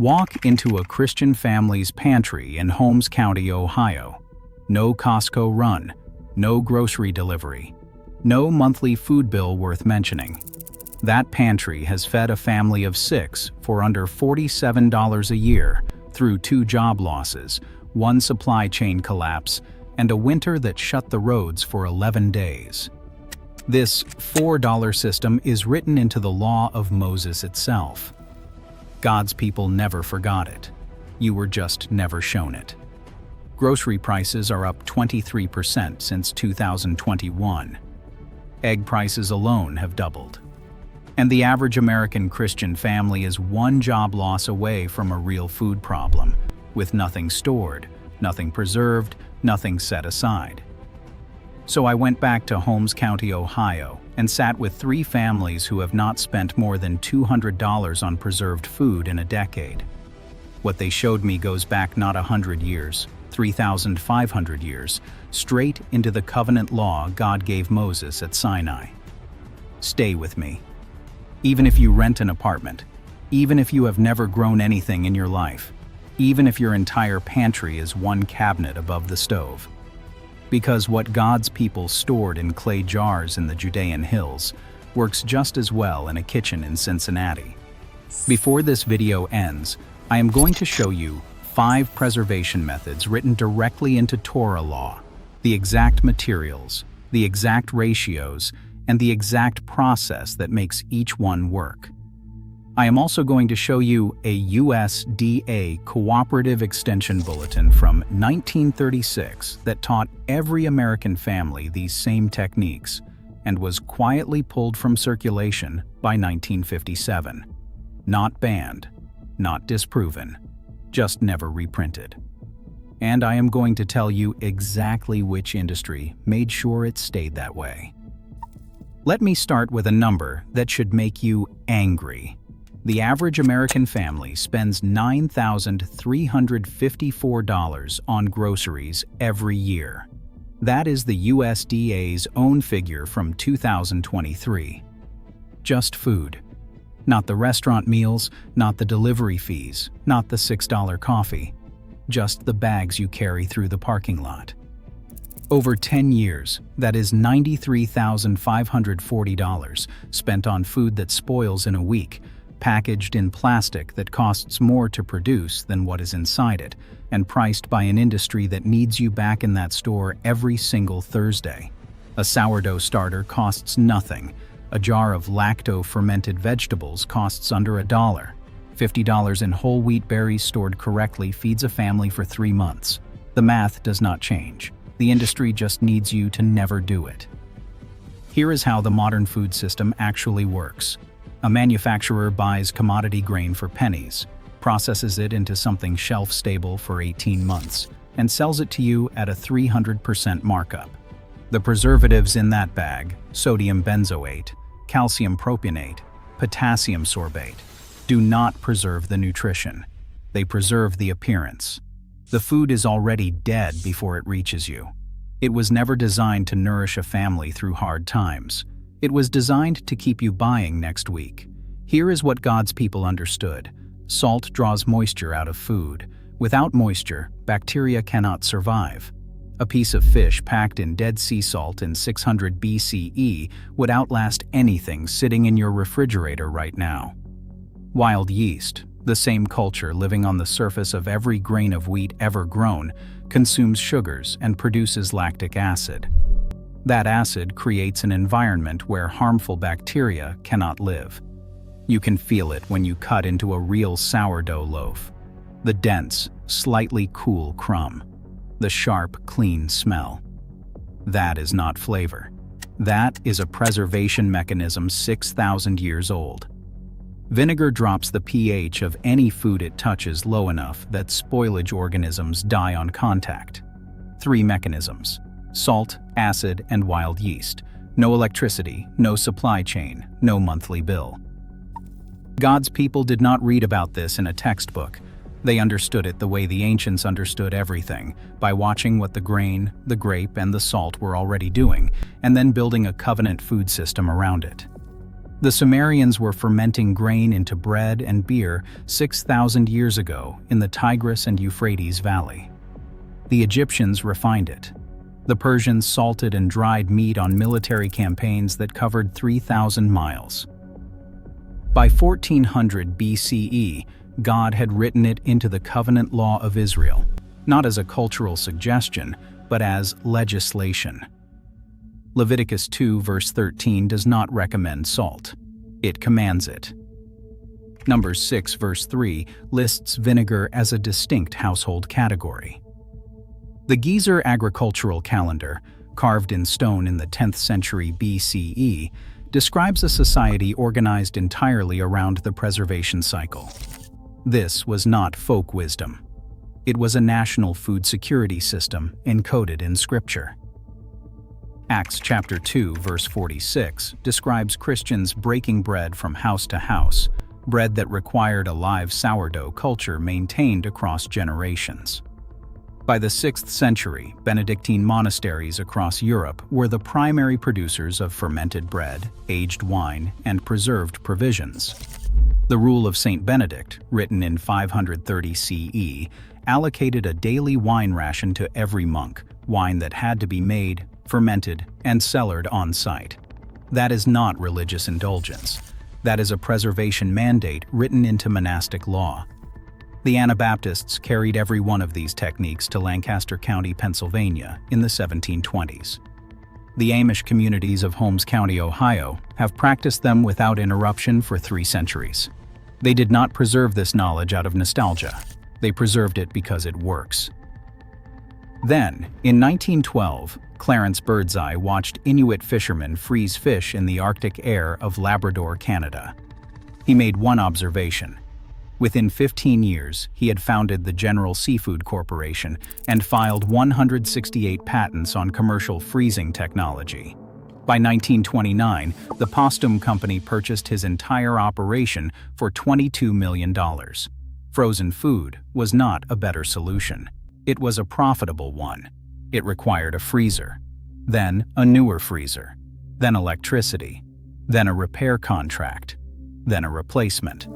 Walk into a Christian family's pantry in Holmes County, Ohio. No Costco run, no grocery delivery, no monthly food bill worth mentioning. That pantry has fed a family of 6 for under $47 a year through 2 job losses, 1 supply chain collapse, and a winter that shut the roads for 11 days. This $4 system is written into the law of Moses itself. God's people never forgot it. You were just never shown it. Grocery prices are up 23% since 2021. Egg prices alone have doubled. And the average American Christian family is 1 job loss away from a real food problem, with nothing stored, nothing preserved, nothing set aside. So I went back to Holmes County, Ohio, and sat with 3 families who have not spent more than $200 on preserved food in a decade. What they showed me goes back not 100 years, 3,500 years, straight into the covenant law God gave Moses at Sinai. Stay with me. Even if you rent an apartment, even if you have never grown anything in your life, even if your entire pantry is 1 cabinet above the stove. Because what God's people stored in clay jars in the Judean hills works just as well in a kitchen in Cincinnati. Before this video ends, I am going to show you 5 preservation methods written directly into Torah law, the exact materials, the exact ratios, and the exact process that makes each one work. I am also going to show you a USDA Cooperative Extension Bulletin from 1936 that taught every American family these same techniques and was quietly pulled from circulation by 1957. Not banned, not disproven, just never reprinted. And I am going to tell you exactly which industry made sure it stayed that way. Let me start with a number that should make you angry. The average American family spends $9,354 on groceries every year. That is the USDA's own figure from 2023. Just food. Not the restaurant meals, not the delivery fees, not the $6 coffee. Just the bags you carry through the parking lot. Over 10 years, that is $93,540 spent on food that spoils in a week, packaged in plastic that costs more to produce than what is inside it, and priced by an industry that needs you back in that store every single Thursday. A sourdough starter costs nothing. A jar of lacto-fermented vegetables costs under $1. $50 in whole wheat berries stored correctly feeds a family for 3 months. The math does not change. The industry just needs you to never do it. Here is how the modern food system actually works. A manufacturer buys commodity grain for pennies, processes it into something shelf-stable for 18 months, and sells it to you at a 300% markup. The preservatives in that bag, sodium benzoate, calcium propionate, potassium sorbate, do not preserve the nutrition. They preserve the appearance. The food is already dead before it reaches you. It was never designed to nourish a family through hard times. It was designed to keep you buying next week. Here is what God's people understood. Salt draws moisture out of food. Without moisture, bacteria cannot survive. A piece of fish packed in dead sea salt in 600 BCE would outlast anything sitting in your refrigerator right now. Wild yeast, the same culture living on the surface of every grain of wheat ever grown, consumes sugars and produces lactic acid. That acid creates an environment where harmful bacteria cannot live. You can feel it when you cut into a real sourdough loaf. The dense, slightly cool crumb. The sharp, clean smell. That is not flavor. That is a preservation mechanism 6,000 years old. Vinegar drops the pH of any food it touches low enough that spoilage organisms die on contact. 3 mechanisms: salt, acid, and wild yeast. No electricity, no supply chain, no monthly bill. God's people did not read about this in a textbook. They understood it the way the ancients understood everything, by watching what the grain, the grape, and the salt were already doing, and then building a covenant food system around it. The Sumerians were fermenting grain into bread and beer 6,000 years ago in the Tigris and Euphrates Valley. The Egyptians refined it. The Persians salted and dried meat on military campaigns that covered 3,000 miles. By 1400 BCE, God had written it into the covenant law of Israel, not as a cultural suggestion, but as legislation. Leviticus 2 verse 13 does not recommend salt. It commands it. Numbers 6 verse 3 lists vinegar as a distinct household category. The Gezer agricultural calendar, carved in stone in the 10th century BCE, describes a society organized entirely around the preservation cycle. This was not folk wisdom. It was a national food security system encoded in Scripture. Acts chapter 2 verse 46 describes Christians breaking bread from house to house, bread that required a live sourdough culture maintained across generations. By the 6th century, Benedictine monasteries across Europe were the primary producers of fermented bread, aged wine, and preserved provisions. The Rule of Saint Benedict, written in 530 CE, allocated a daily wine ration to every monk, wine that had to be made, fermented, and cellared on site. That is not religious indulgence. That is a preservation mandate written into monastic law. The Anabaptists carried every one of these techniques to Lancaster County, Pennsylvania, in the 1720s. The Amish communities of Holmes County, Ohio, have practiced them without interruption for 3 centuries. They did not preserve this knowledge out of nostalgia. They preserved it because it works. Then, in 1912, Clarence Birdseye watched Inuit fishermen freeze fish in the Arctic air of Labrador, Canada. He made one observation. Within 15 years, he had founded the General Seafood Corporation and filed 168 patents on commercial freezing technology. By 1929, the Postum Company purchased his entire operation for $22 million. Frozen food was not a better solution. It was a profitable one. It required a freezer, then a newer freezer, then electricity, then a repair contract, then a replacement.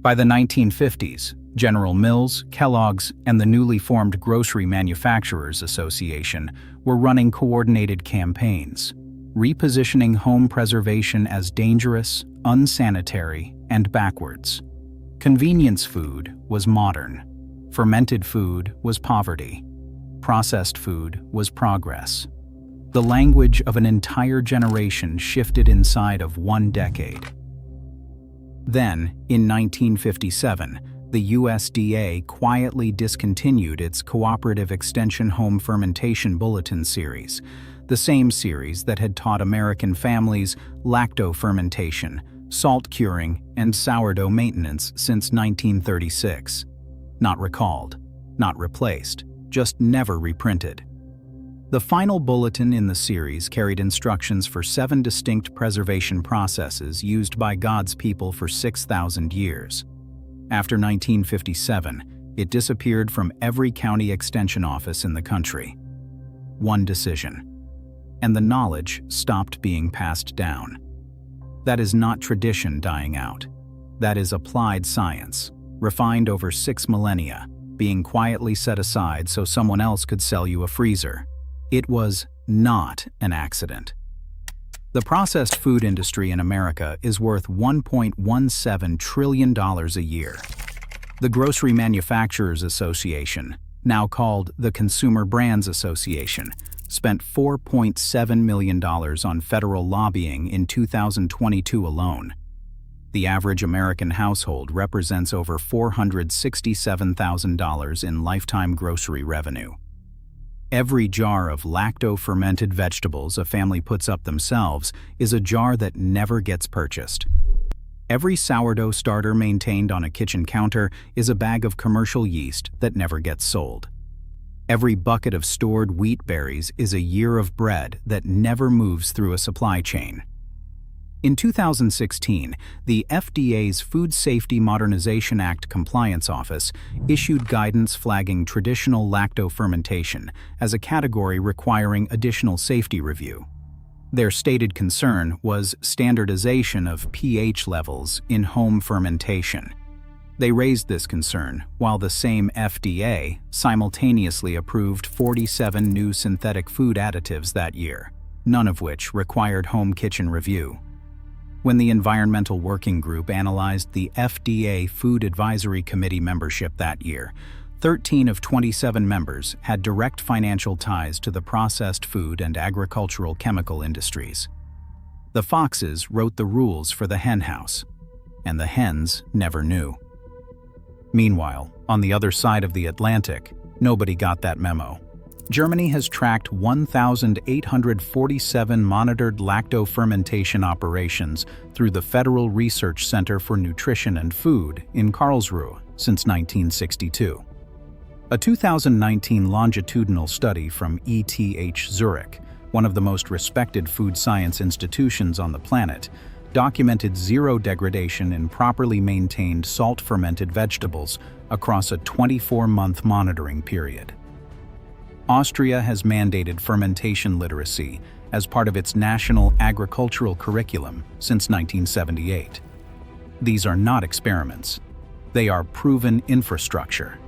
By the 1950s, General Mills, Kellogg's, and the newly formed Grocery Manufacturers Association were running coordinated campaigns, repositioning home preservation as dangerous, unsanitary, and backwards. Convenience food was modern. Fermented food was poverty. Processed food was progress. The language of an entire generation shifted inside of 1 decade. Then, in 1957, the USDA quietly discontinued its Cooperative Extension Home Fermentation Bulletin series, the same series that had taught American families lacto-fermentation, salt curing, and sourdough maintenance since 1936. Not recalled, not replaced, just never reprinted. The final bulletin in the series carried instructions for 7 distinct preservation processes used by God's people for 6,000 years. After 1957, it disappeared from every county extension office in the country. One decision. And the knowledge stopped being passed down. That is not tradition dying out. That is applied science, refined over 6 millennia, being quietly set aside so someone else could sell you a freezer. It was not an accident. The processed food industry in America is worth $1.17 trillion a year. The Grocery Manufacturers Association, now called the Consumer Brands Association, spent $4.7 million on federal lobbying in 2022 alone. The average American household represents over $467,000 in lifetime grocery revenue. Every jar of lacto-fermented vegetables a family puts up themselves is a jar that never gets purchased. Every sourdough starter maintained on a kitchen counter is a bag of commercial yeast that never gets sold. Every bucket of stored wheat berries is a year of bread that never moves through a supply chain. In 2016, the FDA's Food Safety Modernization Act Compliance Office issued guidance flagging traditional lacto-fermentation as a category requiring additional safety review. Their stated concern was standardization of pH levels in home fermentation. They raised this concern while the same FDA simultaneously approved 47 new synthetic food additives that year, none of which required home kitchen review. When the Environmental Working Group analyzed the FDA Food Advisory Committee membership that year, 13 of 27 members had direct financial ties to the processed food and agricultural chemical industries. The foxes wrote the rules for the henhouse, and the hens never knew. Meanwhile, on the other side of the Atlantic, nobody got that memo. Germany has tracked 1,847 monitored lacto-fermentation operations through the Federal Research Center for Nutrition and Food in Karlsruhe since 1962. A 2019 longitudinal study from ETH Zurich, one of the most respected food science institutions on the planet, documented zero degradation in properly maintained salt-fermented vegetables across a 24-month monitoring period. Austria has mandated fermentation literacy as part of its national agricultural curriculum since 1978. These are not experiments. They are proven infrastructure.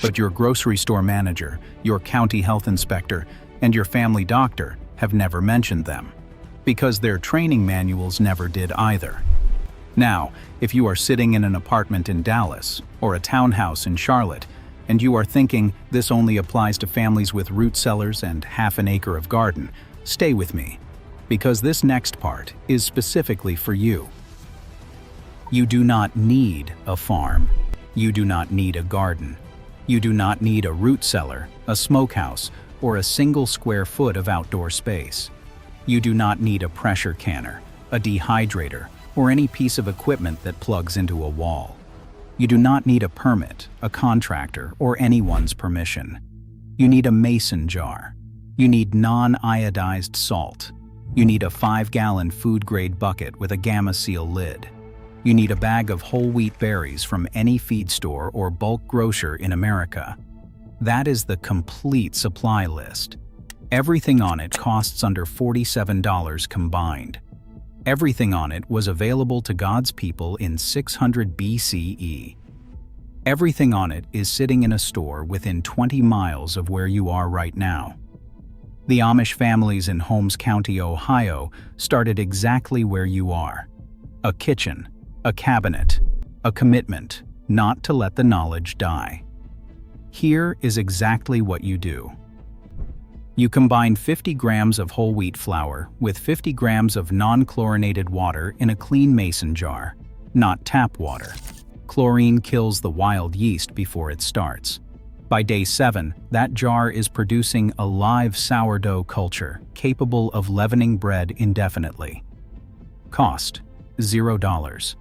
But your grocery store manager, your county health inspector, and your family doctor have never mentioned them, because their training manuals never did either. Now, if you are sitting in an apartment in Dallas or a townhouse in Charlotte, and you are thinking this only applies to families with root cellars and half an acre of garden, stay with me, because this next part is specifically for you. You do not need a farm. You do not need a garden. You do not need a root cellar, a smokehouse, or a single square foot of outdoor space. You do not need a pressure canner, a dehydrator, or any piece of equipment that plugs into a wall. You do not need a permit, a contractor, or anyone's permission. You need a mason jar. You need non-iodized salt. You need a 5-gallon food-grade bucket with a Gamma Seal lid. You need a bag of whole wheat berries from any feed store or bulk grocer in America. That is the complete supply list. Everything on it costs under $47 combined. Everything on it was available to God's people in 600 BCE. Everything on it is sitting in a store within 20 miles of where you are right now. The Amish families in Holmes County, Ohio, started exactly where you are. A kitchen, a cabinet, a commitment not to let the knowledge die. Here is exactly what you do. You combine 50 grams of whole wheat flour with 50 grams of non-chlorinated water in a clean mason jar, not tap water. Chlorine kills the wild yeast before it starts. By day 7, that jar is producing a live sourdough culture capable of leavening bread indefinitely. Cost: $0.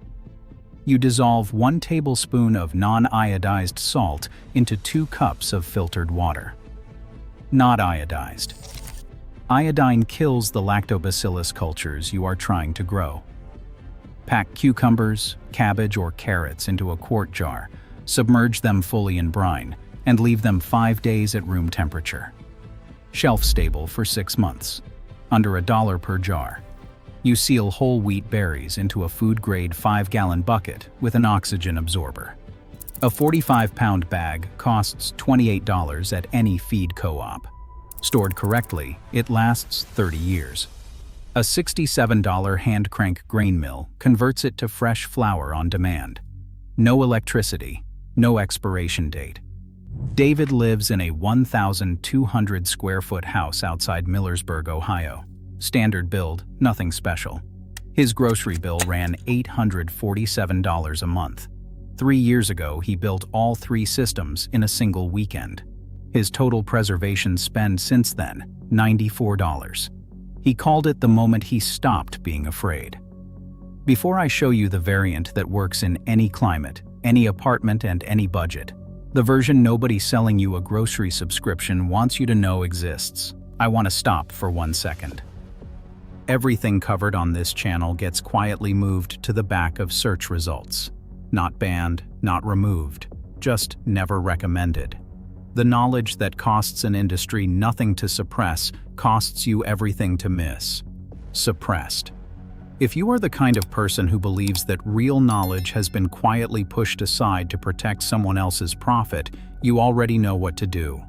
You dissolve 1 tablespoon of non-iodized salt into 2 cups of filtered water. Not iodized. Iodine kills the lactobacillus cultures you are trying to grow. Pack cucumbers, cabbage, or carrots into a quart jar, submerge them fully in brine, and leave them 5 days at room temperature. Shelf stable for 6 months. Under $1 per jar. You seal whole wheat berries into a food-grade 5-gallon bucket with an oxygen absorber. A 45-pound bag costs $28 at any feed co-op. Stored correctly, it lasts 30 years. A $67 hand-crank grain mill converts it to fresh flour on demand. No electricity, no expiration date. David lives in a 1,200 square foot house outside Millersburg, Ohio. Standard build, nothing special. His grocery bill ran $847 a month. 3 years ago, he built all 3 systems in a single weekend. His total preservation spend since then, $94. He called it the moment he stopped being afraid. Before I show you the variant that works in any climate, any apartment, and any budget, the version nobody selling you a grocery subscription wants you to know exists, I want to stop for 1 second. Everything covered on this channel gets quietly moved to the back of search results. Not banned, not removed, just never recommended. The knowledge that costs an industry nothing to suppress costs you everything to miss. suppressed. If you are the kind of person who believes that real knowledge has been quietly pushed aside to protect someone else's profit, you already know what to do.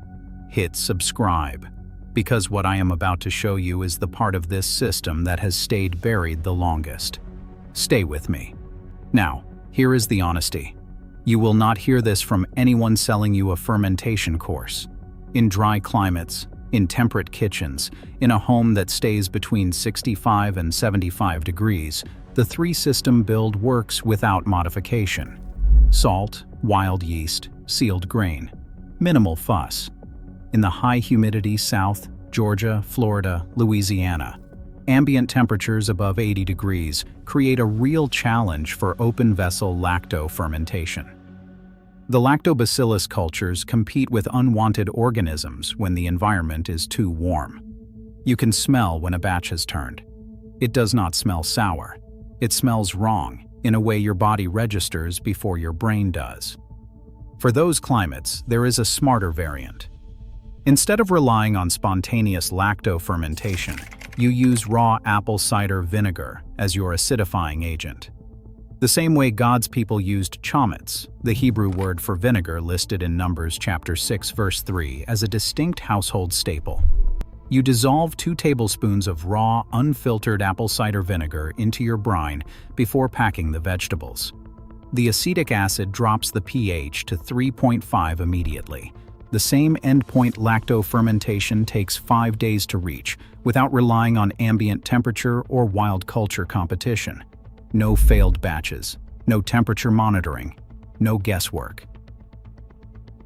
Hit subscribe, because what I am about to show you is the part of this system that has stayed buried the longest. Stay with me. Now, here is the honesty. You will not hear this from anyone selling you a fermentation course. In dry climates, in temperate kitchens, in a home that stays between 65 and 75 degrees, the three-system build works without modification. Salt, wild yeast, sealed grain. Minimal fuss. In the high-humidity South, Georgia, Florida, Louisiana, ambient temperatures above 80 degrees create a real challenge for open-vessel lacto-fermentation. The lactobacillus cultures compete with unwanted organisms when the environment is too warm. You can smell when a batch has turned. It does not smell sour. It smells wrong, in a way your body registers before your brain does. For those climates, there is a smarter variant. Instead of relying on spontaneous lacto-fermentation, you use raw apple cider vinegar as your acidifying agent. The same way God's people used chametz, the Hebrew word for vinegar listed in Numbers chapter 6 verse 3, as a distinct household staple. You dissolve 2 tablespoons of raw, unfiltered apple cider vinegar into your brine before packing the vegetables. The acetic acid drops the pH to 3.5 immediately. The same endpoint lacto-fermentation takes 5 days to reach without relying on ambient temperature or wild culture competition. No failed batches, no temperature monitoring, no guesswork.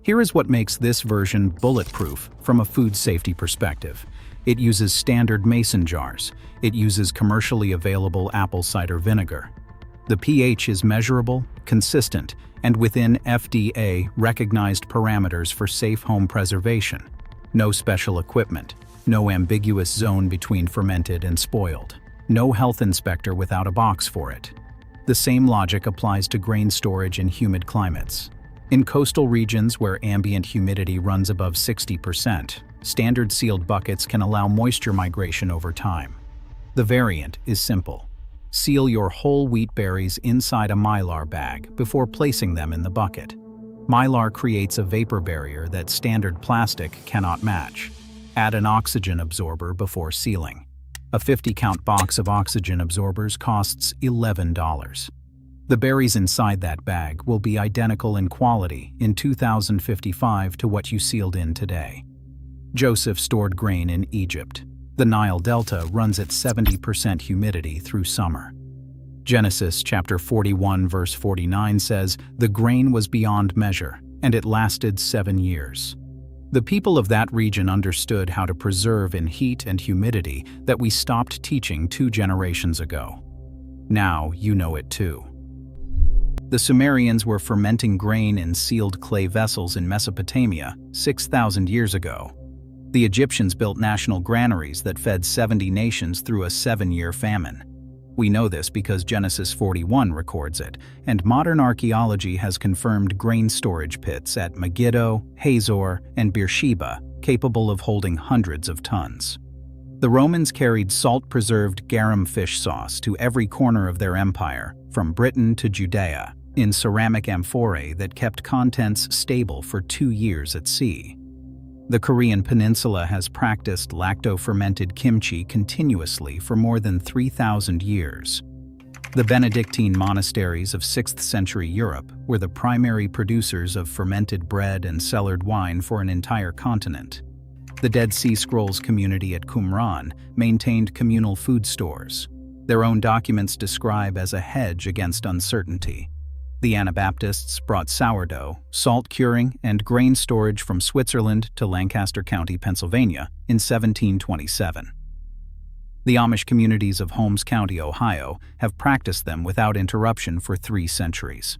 Here is what makes this version bulletproof from a food safety perspective. It uses standard mason jars. It uses commercially available apple cider vinegar. The pH is measurable, consistent, and within FDA-recognized parameters for safe home preservation. No special equipment, no ambiguous zone between fermented and spoiled. No health inspector without a box for it. The same logic applies to grain storage in humid climates. In coastal regions where ambient humidity runs above 60%, standard sealed buckets can allow moisture migration over time. The variant is simple. Seal your whole wheat berries inside a Mylar bag before placing them in the bucket. Mylar creates a vapor barrier that standard plastic cannot match. Add an oxygen absorber before sealing. A 50-count box of oxygen absorbers costs $11. The berries inside that bag will be identical in quality in 2055 to what you sealed in today. Joseph stored grain in Egypt. The Nile Delta runs at 70% humidity through summer. Genesis chapter 41 verse 49 says, "The grain was beyond measure, and it lasted 7 years." The people of that region understood how to preserve in heat and humidity that we stopped teaching 2 generations ago. Now you know it too. The Sumerians were fermenting grain in sealed clay vessels in Mesopotamia 6,000 years ago. The Egyptians built national granaries that fed 70 nations through a 7-year famine. We know this because Genesis 41 records it, and modern archaeology has confirmed grain storage pits at Megiddo, Hazor, and Beersheba, capable of holding hundreds of tons. The Romans carried salt-preserved garum fish sauce to every corner of their empire, from Britain to Judea, in ceramic amphorae that kept contents stable for 2 years at sea. The Korean peninsula has practiced lacto-fermented kimchi continuously for more than 3,000 years. The Benedictine monasteries of 6th century Europe were the primary producers of fermented bread and cellared wine for an entire continent. The Dead Sea Scrolls community at Qumran maintained communal food stores. Their own documents describe as a hedge against uncertainty. The Anabaptists brought sourdough, salt curing, and grain storage from Switzerland to Lancaster County, Pennsylvania, in 1727. The Amish communities of Holmes County, Ohio, have practiced them without interruption for 3 centuries.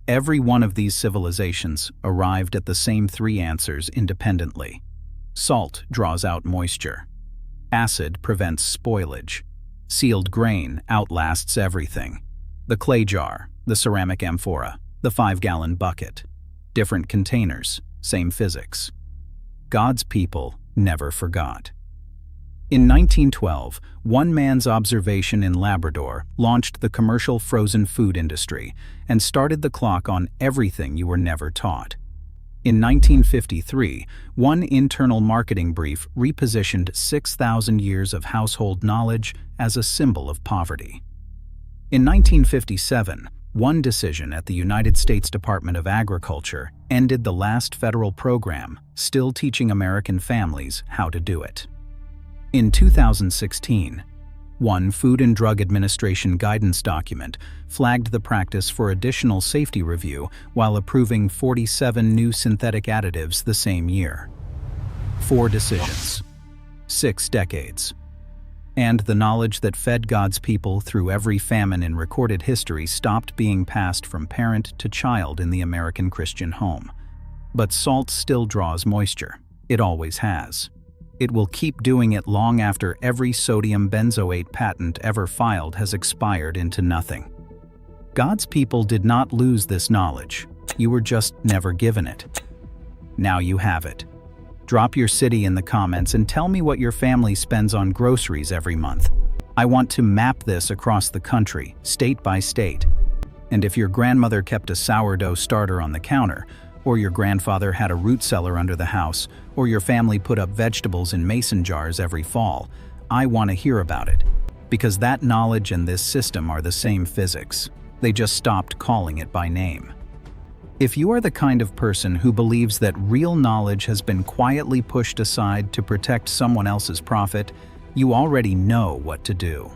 Every one of these civilizations arrived at the same 3 answers independently. Salt draws out moisture. Acid prevents spoilage. Sealed grain outlasts everything. The clay jar, the ceramic amphora, the 5-gallon bucket. Different containers, same physics. God's people never forgot. In 1912, one man's observation in Labrador launched the commercial frozen food industry and started the clock on everything you were never taught. In 1953, one internal marketing brief repositioned 6,000 years of household knowledge as a symbol of poverty. In 1957, one decision at the United States Department of Agriculture ended the last federal program still teaching American families how to do it. In 2016, one Food and Drug Administration guidance document flagged the practice for additional safety review while approving 47 new synthetic additives the same year. 4 decisions, 6 decades, and the knowledge that fed God's people through every famine in recorded history stopped being passed from parent to child in the American Christian home. But salt still draws moisture. It always has. It will keep doing it long after every sodium benzoate patent ever filed has expired into nothing. God's people did not lose this knowledge. You were just never given it. Now you have it. Drop your city in the comments and tell me what your family spends on groceries every month. I want to map this across the country, state by state. And if your grandmother kept a sourdough starter on the counter, or your grandfather had a root cellar under the house, or your family put up vegetables in mason jars every fall, I want to hear about it. Because that knowledge and this system are the same physics. They just stopped calling it by name. If you are the kind of person who believes that real knowledge has been quietly pushed aside to protect someone else's profit, you already know what to do.